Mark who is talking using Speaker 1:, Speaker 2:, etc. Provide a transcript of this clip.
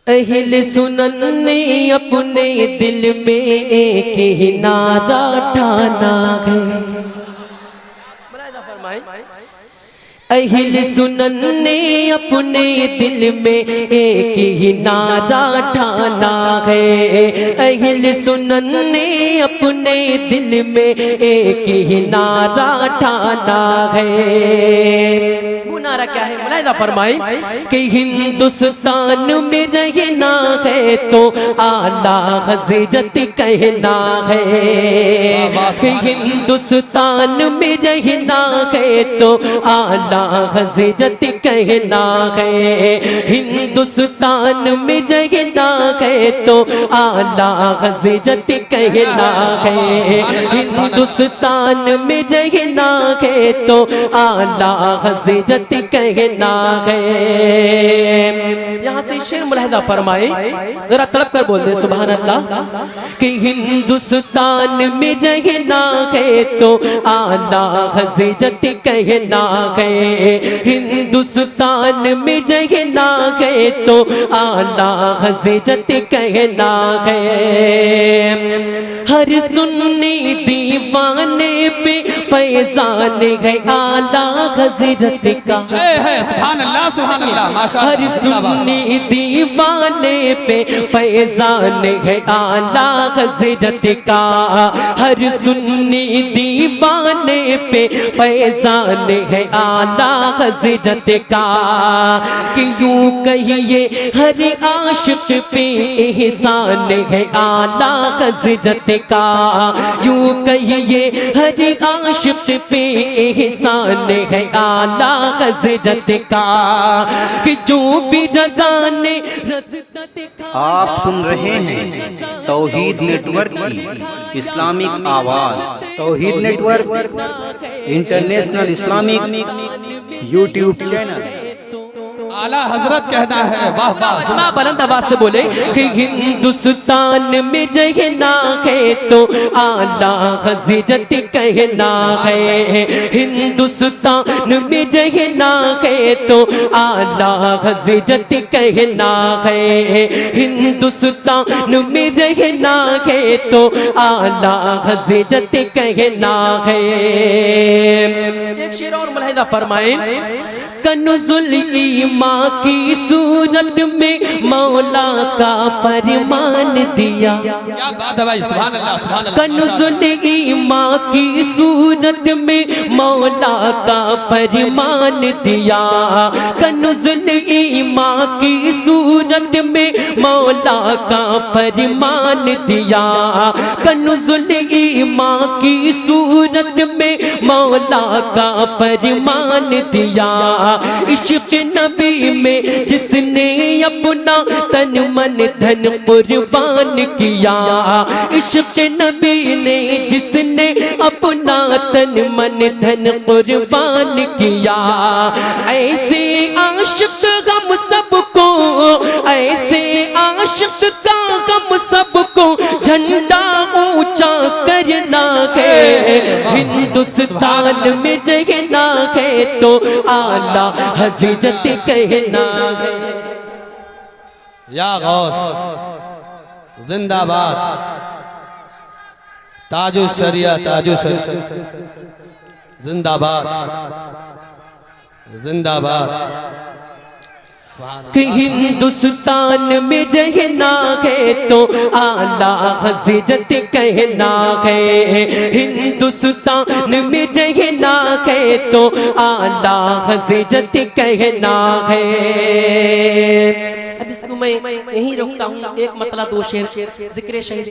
Speaker 1: अहिल सुनन ने अपने दिल में एक ही नारा ठाना है। अहिल सुनन ने अपने दिल में एक ही नारा ठाना है। अहिल सुनन ने अपने दिल में एक ही नारा ठाना है। वो नारा क्या है? मुलाहिजा फरमाए कि हिंदुस्तान में रहना है तो आला हज़रत कहना है। कि हिंदुस्तान में रहना है तो आला हज़रत कहना है। हिंदुस्तान में रहना है तो आला हज़रत कहना है। हिंदुस्तान में रहना है तो आला हज़रत कहना है। यहाँ से शेर मुलाहिजा फरमाए, जरा तड़प कर बोल दे सुभान अल्लाह। कि हिंदुस्तान में रहना है तो आला हज़रत कहना है। हिंदुस्तान में रहना है तो आला हज़रत कहना है। हर सुन्नी दीवाने पे फैज़ान है आला हज़रत का।
Speaker 2: सुभान अल्लाह माशाअल्लाह।
Speaker 1: हर सुन्नी दीवाने पे फैज़ान है आला हज़रत का। हर सुन्नी दीवाने पे फैज़ान है आला हज़रत का। कि यूं कहिए हर आशिक पे एहसान है आला हज़रत का। यूं कहिए हर आशिक पे एहसान है आला हज़रत का। कि जो भी रज़ा ने रज़ा दिखा।
Speaker 3: आप सुन रहे हैं तौहीद नेटवर्क की इस्लामिक आवाज़। Tauheed network international Islamic YouTube channel.
Speaker 2: आला हजरत कहना है। वाह वाह,
Speaker 1: सुना बुलंद आवाज से बोले कि हिंदुस्तान में रहना है तो आला हज़रत कहना है। हिंदुस्तान में रहना है तो आला हज़रत कहना है। हिंदुस्तान में रहना है तो आला हज़रत कहना है। एक शेर और मुलाहिजा फरमाए। कन्ज़ुल ईमान की सूरत में मौला का फरमान दिया।
Speaker 2: क्या बात है भाई, सुभान अल्लाह सुभान अल्लाह।
Speaker 1: कन्ज़ुल ईमान की सूरत में मौला का फरमान दिया। कन्ज़ुल ईमान की सूरत में मौला का फरमान दिया। कन्ज़ुल ईमान की सूरत में मौला का फरमान दिया। इश्क़ नबी में जिसने अपना तन मन धन कुर्बान किया। इश्क़ नबी ने जिसने अपना तन मन धन कुर्बान किया। ऐसे आशिक हम सबको, ऐसे आशिक का हम सबको झंडा ऊंचा करना है। हिंदुस्तान में रहना है तो आला हज़रत कहना है।
Speaker 2: या गौस जिंदाबाद। ताजो शरिया ताजो शरिया जिंदाबाद जिंदाबाद।
Speaker 1: कि हिंदुस्तान में रहना है तो आला हज़रत कहना है। हिंदुस्तान में रहना है तो आला हज़रत कहना है। अब इसको मैं यहीं रोकता हूँ। एक मतलब दो शेर जिक्र शहीद